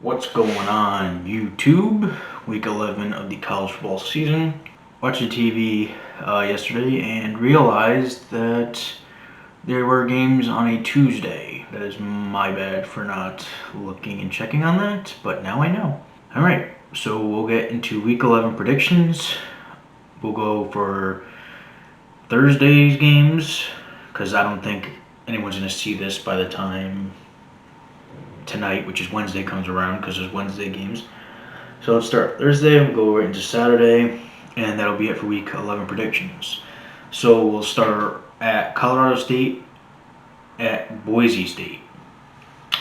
What's going on YouTube? Week 11 of the college football season. Watched the TV yesterday and realized that there were games on a Tuesday. That is my bad for not looking and checking on that, but now I know. Alright, so we'll get into week 11 predictions. We'll go for Thursday's games, because I don't think anyone's going to see this by the time tonight, which is Wednesday, comes around, because there's Wednesday games. So let's start Thursday, we'll go right into Saturday, and that'll be it for week 11 predictions. So we'll start at Colorado State at Boise State.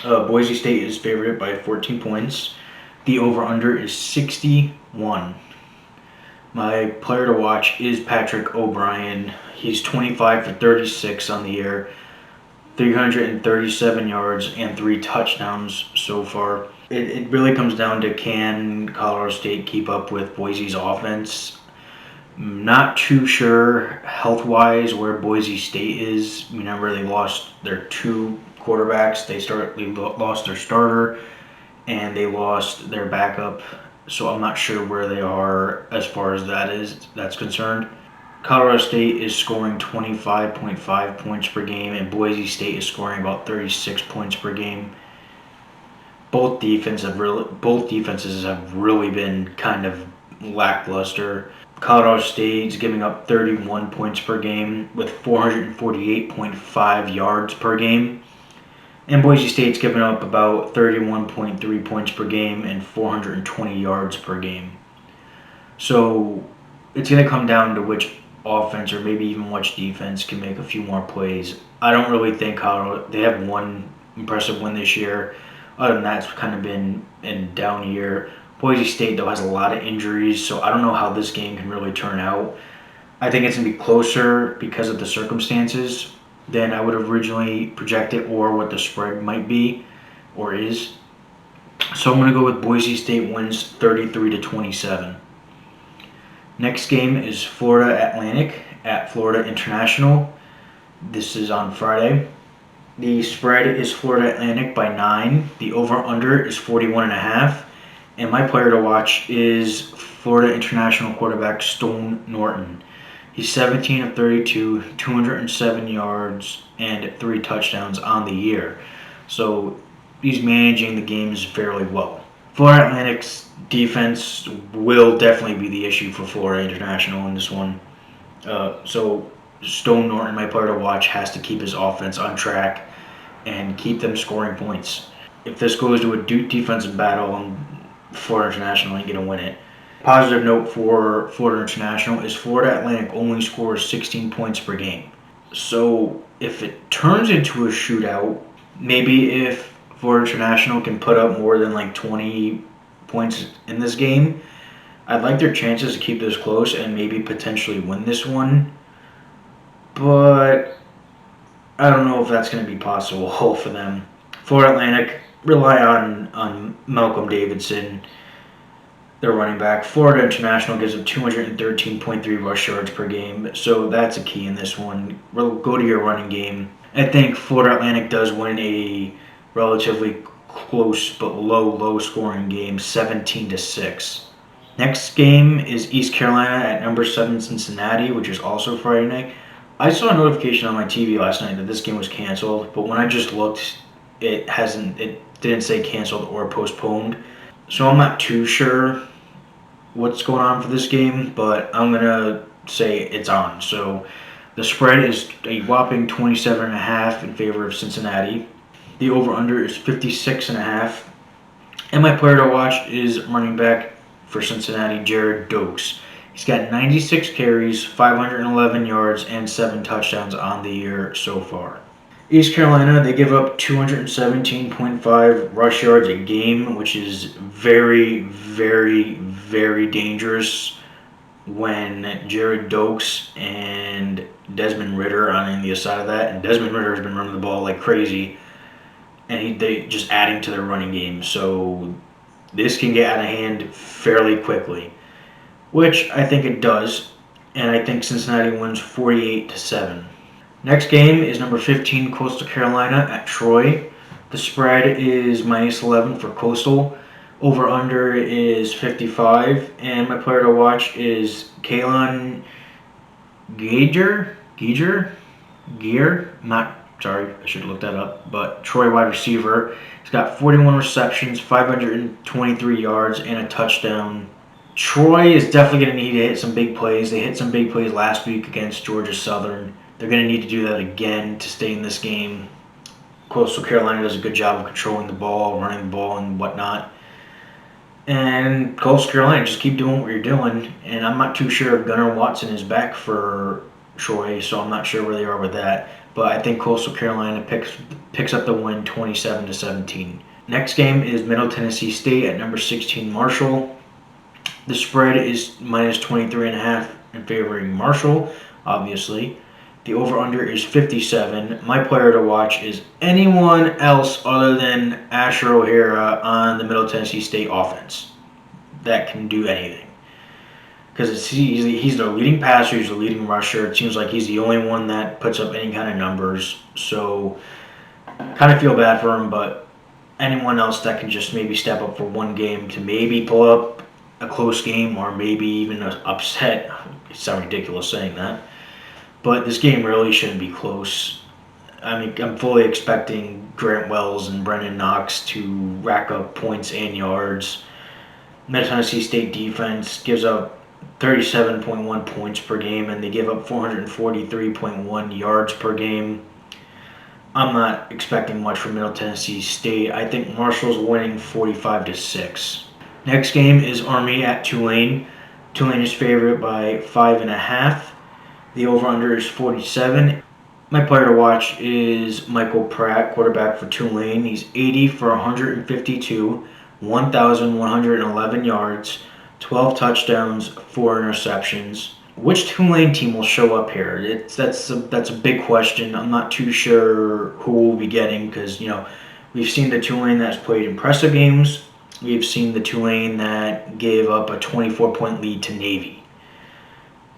Boise State is favored by 14 points. The over-under is 61. My player to watch is Patrick O'Brien. He's 25 for 36 on the year, 337 yards and 3 touchdowns so far. It really comes down to, can Colorado State keep up with Boise's offense? Not too sure health-wise where Boise State is. Remember, they lost their 2 quarterbacks. They lost their starter and they lost their backup. So I'm not sure where they are as far as that's concerned. Colorado State is scoring 25.5 points per game, and Boise State is scoring about 36 points per game. Both defenses have really been kind of lackluster. Colorado State is giving up 31 points per game with 448.5 yards per game. And Boise State's giving up about 31.3 points per game and 420 yards per game. So it's going to come down to which offense or maybe even which defense can make a few more plays. I don't really think they have one impressive win this year. Other than that, it's kind of been in down year. Boise State, though, has a lot of injuries, so I don't know how this game can really turn out. I think it's going to be closer because of the circumstances than I would have originally projected, or what the spread might be or is. So I'm going to go with Boise State wins 33-27. Next game is Florida Atlantic at Florida International. This is on Friday. The spread is Florida Atlantic by 9. The over-under is 41.5. And my player to watch is Florida International quarterback Stone Norton. He's 17 of 32, 207 yards, and 3 touchdowns on the year. So he's managing the games fairly well. Florida Atlantic's defense will definitely be the issue for Florida International in this one. So Stone Norton, my player to watch, has to keep his offense on track and keep them scoring points. If this goes to a defensive battle, Florida International ain't going to win it. Positive note for Florida International is Florida Atlantic only scores 16 points per game. So if it turns into a shootout, maybe if Florida International can put up more than like 20 points in this game, I'd like their chances to keep this close and maybe potentially win this one. But I don't know if that's going to be possible for them. Florida Atlantic rely on Malcolm Davidson, their running back. Florida International gives them 213.3 rush yards per game, so that's a key in this one. Go to your running game. I think Florida Atlantic does win a relatively close but low scoring game, 17-6. Next game is East Carolina at number 7 Cincinnati, which is also Friday night. I saw a notification on my TV last night that this game was canceled, but when I just looked, it didn't say canceled or postponed. So I'm not too sure what's going on for this game, but I'm going to say it's on. So the spread is a whopping 27.5 in favor of Cincinnati. The over-under is 56.5. And my player to watch is running back for Cincinnati, Jared Dokes. He's got 96 carries, 511 yards, and 7 touchdowns on the year so far. East Carolina, they give up 217.5 rush yards a game, which is very, very, very dangerous when Jared Dokes and Desmond Ridder are on the other side of that. And Desmond Ridder has been running the ball like crazy, and they just adding to their running game. So this can get out of hand fairly quickly, which I think it does, and I think Cincinnati wins 48-7. Next game is number 15 Coastal Carolina at Troy. The spread is -11 for Coastal. Over-under is 55, and my player to watch is Kalen Gear. Not sorry, I should have looked that up. But Troy wide receiver. He's got 41 receptions, 523 yards, and a touchdown. Troy is definitely going to need to hit some big plays. They hit some big plays last week against Georgia Southern. They're going to need to do that again to stay in this game. Coastal Carolina does a good job of controlling the ball, running the ball, and whatnot. And Coastal Carolina, just keep doing what you're doing. And I'm not too sure if Gunnar Watson is back for Troy, so I'm not sure where they are with that. But I think Coastal Carolina picks up the win 27-17. Next game is Middle Tennessee State at number 16 Marshall. The spread is minus 23.5 in favoring Marshall, obviously. The over-under is 57. My player to watch is anyone else other than Asher O'Hara on the Middle Tennessee State offense that can do anything. Because he's their leading passer, he's the leading rusher. It seems like he's the only one that puts up any kind of numbers. So, kind of feel bad for him, but anyone else that can just maybe step up for one game to maybe pull up a close game or maybe even an upset. It sounds ridiculous saying that. But this game really shouldn't be close. I mean, I'm fully expecting Grant Wells and Brendan Knox to rack up points and yards. Middle Tennessee State defense gives up 37.1 points per game, and they give up 443.1 yards per game. I'm not expecting much from Middle Tennessee State. I think Marshall's winning 45-6. Next game is Army at Tulane. Tulane is favored by 5.5. The over-under is 47. My player to watch is Michael Pratt, quarterback for Tulane. He's 80 for 152, 1,111 yards, 12 touchdowns, 4 interceptions. Which Tulane team will show up here? That's a big question. I'm not too sure who we'll be getting because, we've seen the Tulane that's played impressive games. We've seen the Tulane that gave up a 24-point lead to Navy.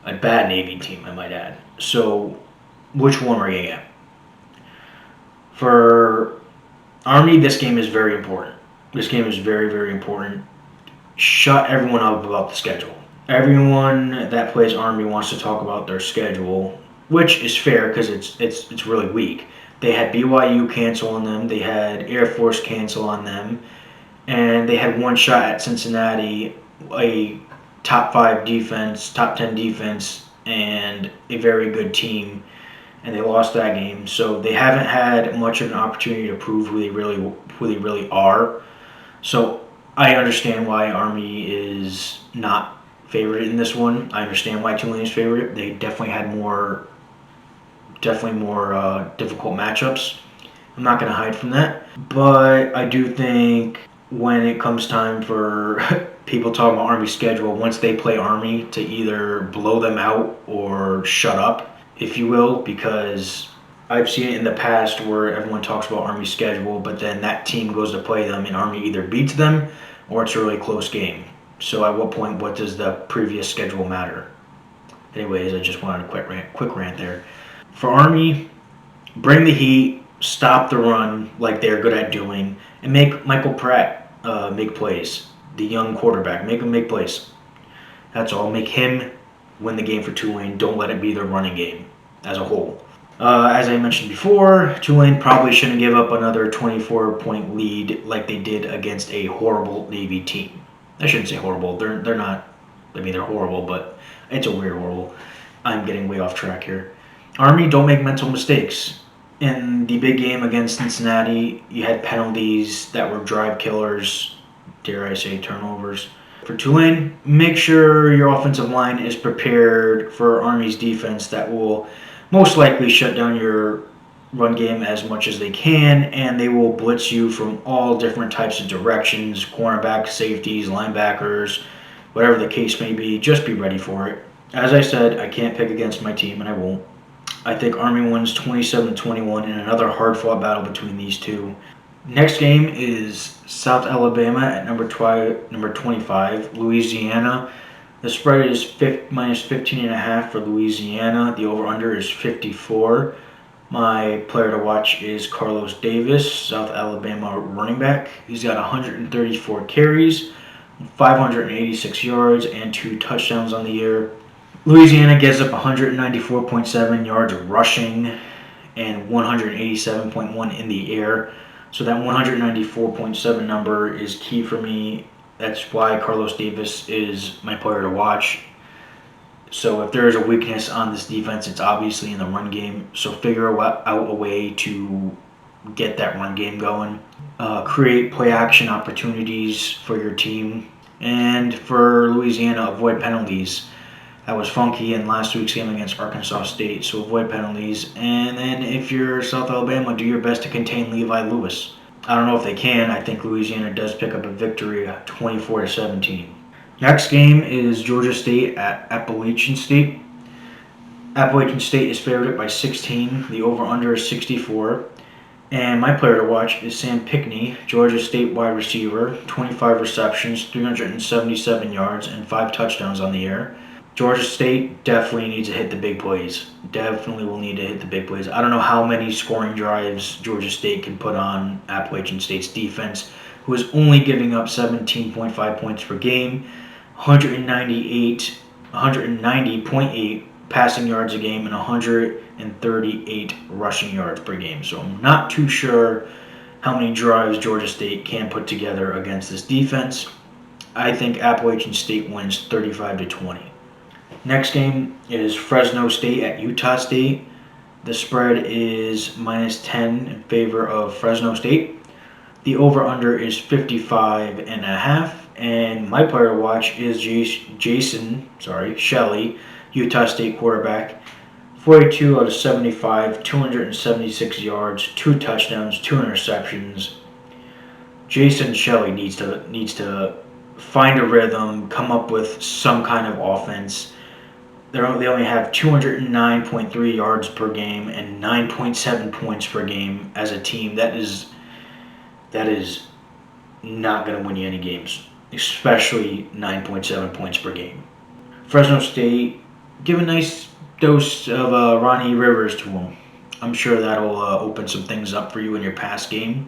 A bad Navy team, I might add. So, which one are we going to get? For Army, this game is very important. This game is very, very important. Shut everyone up about the schedule. Everyone that plays Army wants to talk about their schedule, which is fair because it's really weak. They had BYU cancel on them. They had Air Force cancel on them. And they had one shot at Cincinnati, a top 5 defense, top 10 defense, and a very good team, and they lost that game. So they haven't had much of an opportunity to prove who they really are. So I understand why Army is not favored in this one. I understand why Tulane is favored. They definitely had more difficult matchups. I'm not going to hide from that, but I do think when it comes time for people talking about Army's schedule, once they play Army, to either blow them out or shut up, if you will, because I've seen it in the past where everyone talks about Army's schedule, but then that team goes to play them and Army either beats them or it's a really close game. So at what point, what does the previous schedule matter? Anyways, I just wanted a quick rant there. For Army, bring the heat, stop the run like they're good at doing, and make Michael Pratt make plays. The young quarterback, make him make plays. That's all. Make him win the game for Tulane. Don't let it be their running game as a whole. As I mentioned before, Tulane probably shouldn't give up another 24-point lead like they did against a horrible Navy team. I shouldn't say horrible. They're not. I mean, they're horrible, but it's a weird horrible. I'm getting way off track here. Army, don't make mental mistakes. In the big game against Cincinnati, you had penalties that were drive killers, dare I say turnovers. For Tulane, make sure your offensive line is prepared for Army's defense that will most likely shut down your run game as much as they can, and they will blitz you from all different types of directions, cornerbacks, safeties, linebackers, whatever the case may be. Just be ready for it. As I said, I can't pick against my team, and I won't. I think Army wins 27-21 in another hard-fought battle between these two. Next game is South Alabama at number 25, Louisiana. The spread is minus 15.5 for Louisiana. The over-under is 54. My player to watch is Carlos Davis, South Alabama running back. He's got 134 carries, 586 yards, and 2 touchdowns on the year. Louisiana gives up 194.7 yards rushing and 187.1 in the air. So that 194.7 number is key for me. That's why Carlos Davis is my player to watch. So if there is a weakness on this defense, it's obviously in the run game. So figure out a way to get that run game going. Create play action opportunities for your team. And for Louisiana, avoid penalties. That was funky in last week's game against Arkansas State, so avoid penalties. And then if you're South Alabama, do your best to contain Levi Lewis. I don't know if they can. I think Louisiana does pick up a victory 24-17. Next game is Georgia State at Appalachian State. Appalachian State is favored by 16. The over-under is 64. And my player to watch is Sam Pickney, Georgia State wide receiver, 25 receptions, 377 yards, and 5 touchdowns on the year. Georgia State definitely needs to hit the big plays. Definitely will need to hit the big plays. I don't know how many scoring drives Georgia State can put on Appalachian State's defense, who is only giving up 17.5 points per game, 190.8 passing yards a game, and 138 rushing yards per game. So I'm not too sure how many drives Georgia State can put together against this defense. I think Appalachian State wins 35-20. Next game is Fresno State at Utah State. The spread is -10 in favor of Fresno State. The over-under is 55.5. And my player to watch is Jason Shelley, Utah State quarterback. 42 out of 75, 276 yards, 2 touchdowns, 2 interceptions. Jason Shelley needs to find a rhythm, come up with some kind of offense. They only have 209.3 yards per game and 9.7 points per game as a team. That is not going to win you any games, especially 9.7 points per game. Fresno State, give a nice dose of Ronnie Rivers to them. I'm sure that'll open some things up for you in your pass game.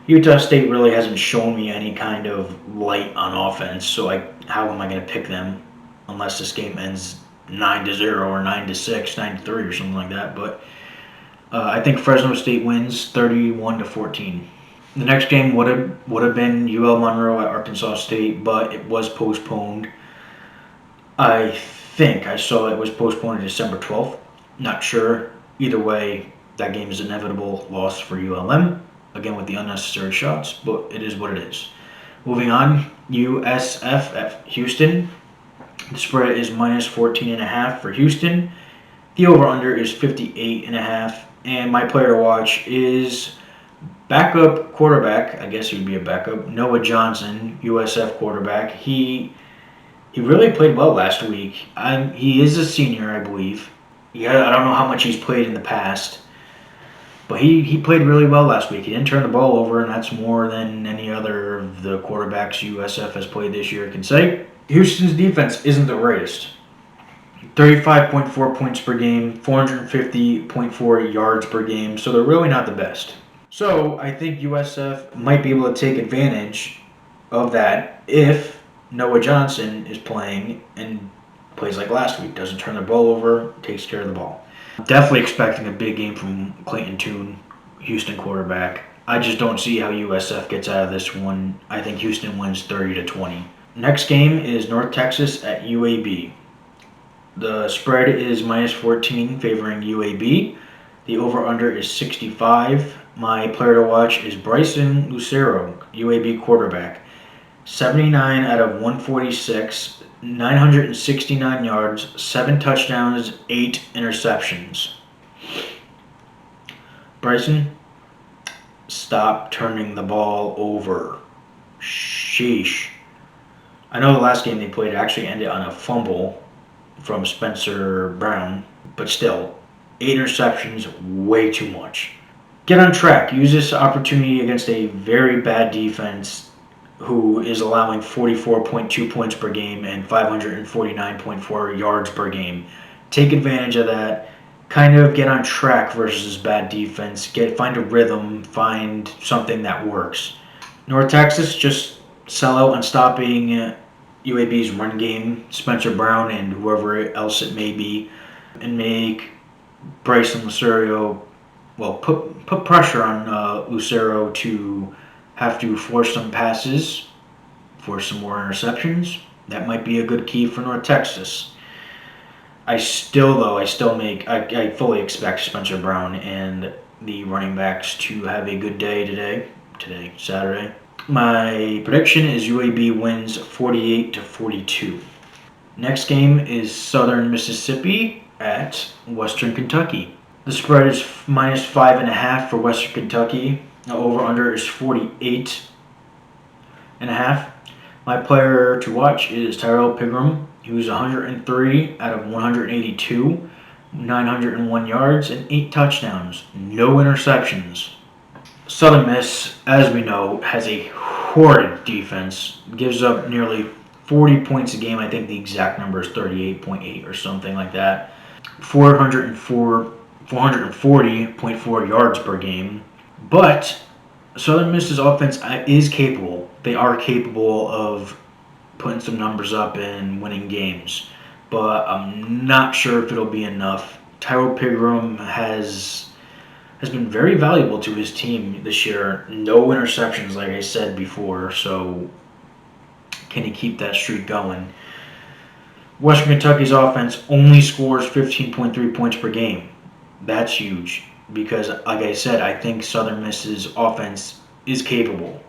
Utah State really hasn't shown me any kind of light on offense, so how am I going to pick them unless this game ends 9-0 or 9-6, 9-3 or something like that. But I think Fresno State wins 31-14. The next game would have been UL Monroe at Arkansas State, but it was postponed. I think I saw it was postponed to December 12th. Not sure. Either way, that game is inevitable loss for ULM. Again with the unnecessary shots, but it is what it is. Moving on, USF at Houston. The spread is -14.5 for Houston. The over-under is 58.5. And my player to watch is backup quarterback. I guess he would be a backup. Noah Johnson, USF quarterback. He really played well last week. He is a senior, I believe. Yeah, I don't know how much he's played in the past. But he played really well last week. He didn't turn the ball over, and that's more than any other of the quarterbacks USF has played this year can say. Houston's defense isn't the greatest. 35.4 points per game, 450.4 yards per game, so they're really not the best. So I think USF might be able to take advantage of that if Noah Johnson is playing and plays like last week, doesn't turn the ball over, takes care of the ball. Definitely expecting a big game from Clayton Tune, Houston quarterback. I just don't see how USF gets out of this one. I think Houston wins 30-20. Next game is North Texas at UAB. The spread is -14 favoring UAB. The over-under is 65. My player to watch is Bryson Lucero, UAB quarterback. 79 out of 146, 969 yards, 7 touchdowns, 8 interceptions. Bryson, stop turning the ball over. Sheesh. I know the last game they played actually ended on a fumble from Spencer Brown, but still, 8 interceptions, way too much. Get on track. Use this opportunity against a very bad defense who is allowing 44.2 points per game and 549.4 yards per game. Take advantage of that. kind of get on track versus this bad defense. Find a rhythm, find something that works. North Texas just sell out on stopping UAB's run game, Spencer Brown and whoever else it may be, and make Bryson Lucero, put pressure on Lucero to have to force some passes, force some more interceptions. That might be a good key for North Texas. I fully expect Spencer Brown and the running backs to have a good day today, Saturday. My prediction is UAB wins 48-42. Next game is Southern Mississippi at Western Kentucky. The spread is minus 5.5 for Western Kentucky. The over/under is 48.5. My player to watch is Tyrell Pigrome. He was 103 out of 182, 901 yards, and 8 touchdowns. No interceptions. Southern Miss, as we know, has a horrid defense. Gives up nearly 40 points a game. I think the exact number is 38.8 or something like that. 440.4 yards per game. But Southern Miss's offense is capable. They are capable of putting some numbers up and winning games. But I'm not sure if it'll be enough. Tyrell Pigrome has been very valuable to his team this year. No interceptions, like I said before. So can he keep that streak going? Western Kentucky's offense only scores 15.3 points per game. That's huge because, like I said, I think Southern Miss's offense is capable,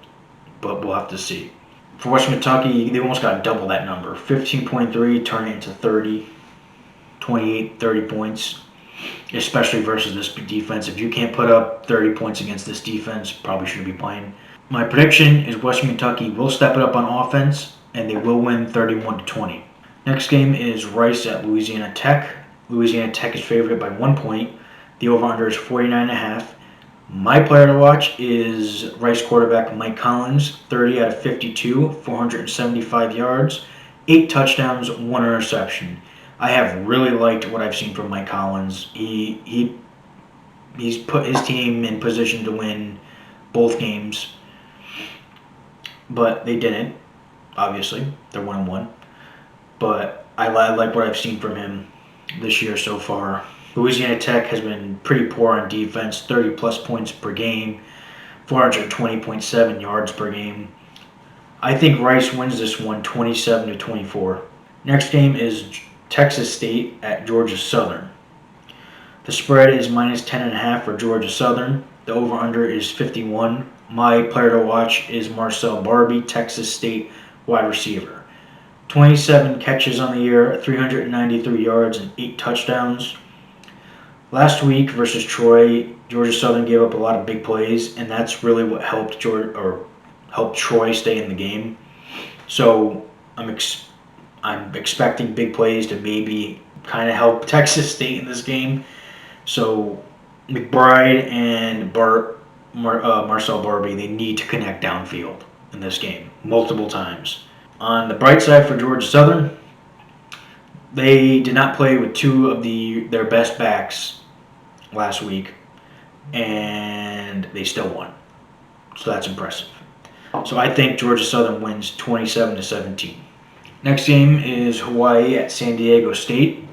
but we'll have to see. For Western Kentucky, they almost got double that number. 15.3 turning into 30, 28, 30 points, especially versus this defense. If you can't put up 30 points against this defense, probably shouldn't be playing. My prediction is Western Kentucky will step it up on offense, and they will win 31-20. Next game is Rice at Louisiana Tech. Louisiana Tech is favored by 1 point. The over-under is 49.5. My player to watch is Rice quarterback Mike Collins, 30 out of 52, 475 yards, 8 touchdowns, 1 interception. I have really liked what I've seen from Mike Collins. He's put his team in position to win both games, but they didn't. Obviously, they're 1-1. But I like what I've seen from him this year so far. Louisiana Tech has been pretty poor on defense, 30-plus points per game, 420.7 yards per game. I think Rice wins this one 27-24. Next game is Texas State at Georgia Southern. The spread is minus 10.5 for Georgia Southern. The over-under is 51. My player to watch is Marcel Barbie, Texas State wide receiver. 27 catches on the year, 393 yards, and 8 touchdowns. Last week versus Troy, Georgia Southern gave up a lot of big plays, and that's really what helped Troy stay in the game. So I'm expecting big plays to maybe kind of help Texas State in this game. So McBride and Marcel Barbie, they need to connect downfield in this game multiple times. On the bright side for Georgia Southern, they did not play with 2 of their best backs last week, and they still won. So that's impressive. So I think Georgia Southern wins 27-17. Next game is Hawaii at San Diego State.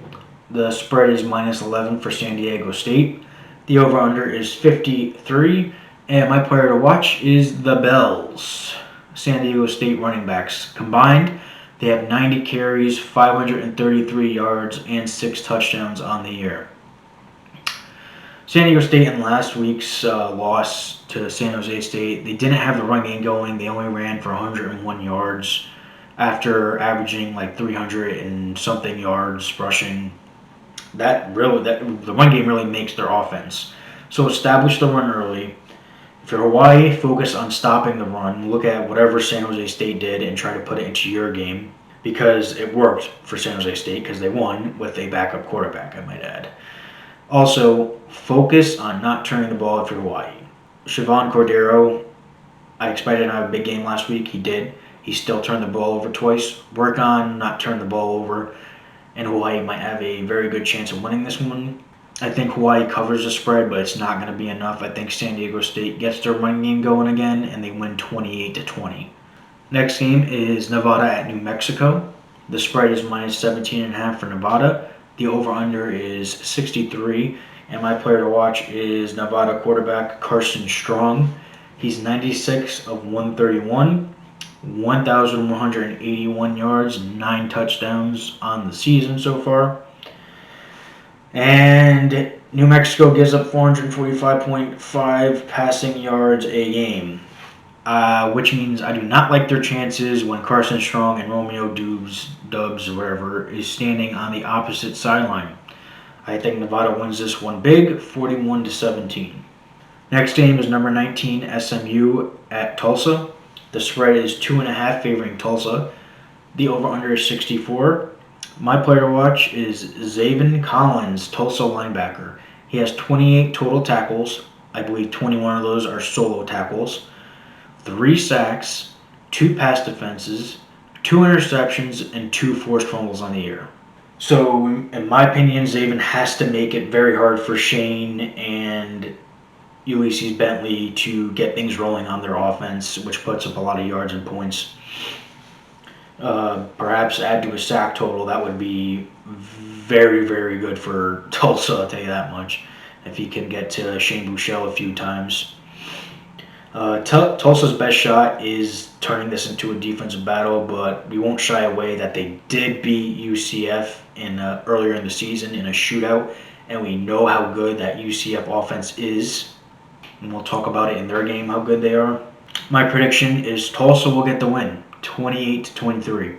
The spread is minus 11 for San Diego State. The over-under is 53, and my player to watch is the Bells. San Diego State running backs combined, they have 90 carries, 533 yards, and 6 touchdowns on the year. San Diego State in last week's loss to San Jose State, they didn't have the run game going. They only ran for 101 yards after averaging like 300 and something yards rushing. The run game really makes their offense. So establish the run early. If you're Hawaii, focus on stopping the run. Look at whatever San Jose State did and try to put it into your game, because it worked for San Jose State because they won with a backup quarterback, I might add. Also, focus on not turning the ball if you're Hawaii. Siobhan Cordero, I expected him to have a big game last week. He did. He still turned the ball over twice. Work on not turning the ball over, and Hawaii might have a very good chance of winning this one. I think Hawaii covers the spread, but it's not going to be enough. I think San Diego State gets their running game going again, and they win 28-20. Next game is Nevada at New Mexico. The spread is minus 17.5 for Nevada. The over/under is 63, and my player to watch is Nevada quarterback Carson Strong. He's 96 of 131, 1,181 yards, 9 touchdowns on the season so far. And New Mexico gives up 445.5 passing yards a game, which means I do not like their chances when Carson Strong and Romeo Dubs, whatever, is standing on the opposite sideline. I think Nevada wins this one big, 41-17. Next game is number 19 SMU at Tulsa. The spread is 2.5 favoring Tulsa. The over/under is 64. My player to watch is Zaven Collins, Tulsa linebacker. He has 28 total tackles. I believe 21 of those are solo tackles, 3 sacks, 2 pass defenses, 2 interceptions, and 2 forced fumbles on the year. So, in my opinion, Zaven has to make it very hard for Shane and Ulysses Bentley to get things rolling on their offense, which puts up a lot of yards and points. Perhaps add to a sack total. That would be very, very good for Tulsa, I'll tell you that much, if he can get to Shane Buechele a few times. Tulsa's best shot is turning this into a defensive battle, but we won't shy away that they did beat UCF earlier in the season in a shootout, and we know how good that UCF offense is, and we'll talk about it in their game, how good they are. My prediction is Tulsa will get the win, 28-23.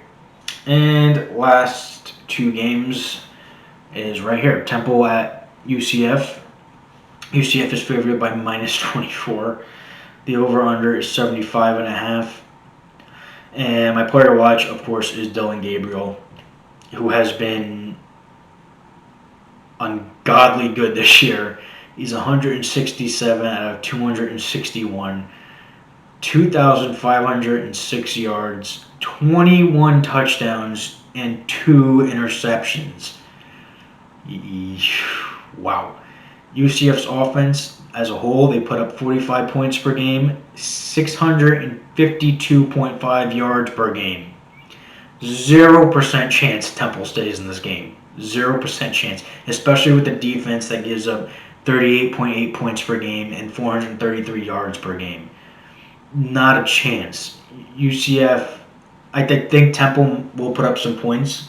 And last 2 games is right here. Temple at UCF. UCF is favored by minus 24. The over/under is 75.5. And my player to watch, of course, is Dylan Gabriel, who has been ungodly good this year. He's 167 out of 261, 2,506 yards, 21 touchdowns, and 2 interceptions. Wow. UCF's offense as a whole, they put up 45 points per game, 652.5 yards per game. 0% chance Temple stays in this game. 0% chance, especially with the defense that gives up 38.8 points per game and 433 yards per game. Not a chance. UCF, I think Temple will put up some points,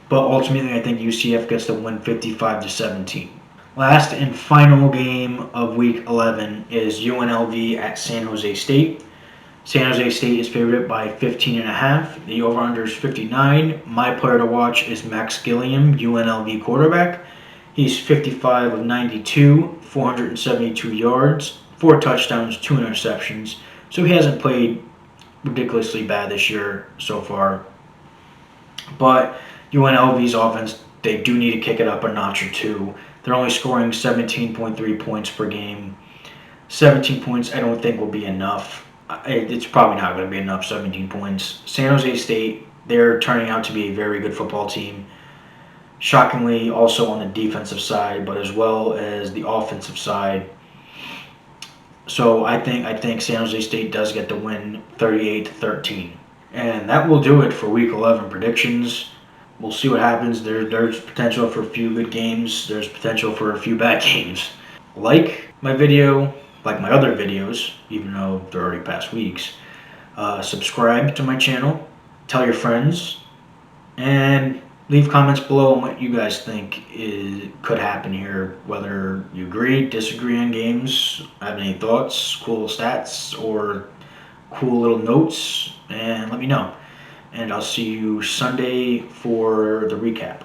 but ultimately I think UCF gets the win 55-17. Last and final game of Week 11 is UNLV at San Jose State. San Jose State is favored by 15.5. The over/under is 59. My player to watch is Max Gilliam, UNLV quarterback. He's 55 of 92, 472 yards, 4 touchdowns, 2 interceptions. So he hasn't played ridiculously bad this year so far. But UNLV's offense, they do need to kick it up a notch or two. They're only scoring 17.3 points per game. 17 points I don't think will be enough. It's probably not going to be enough, 17 points. San Jose State, they're turning out to be a very good football team. Shockingly, also on the defensive side, but as well as the offensive side. So I think San Jose State does get the win 38-13. And that will do it for Week 11 predictions. We'll see what happens. There's potential for a few good games. There's potential for a few bad games. Like my video, like my other videos, even though they're already past weeks. Subscribe to my channel. Tell your friends. And leave comments below on what you guys think could happen here. Whether you agree, disagree on games, have any thoughts, cool stats, or cool little notes. And let me know. And I'll see you Sunday for the recap.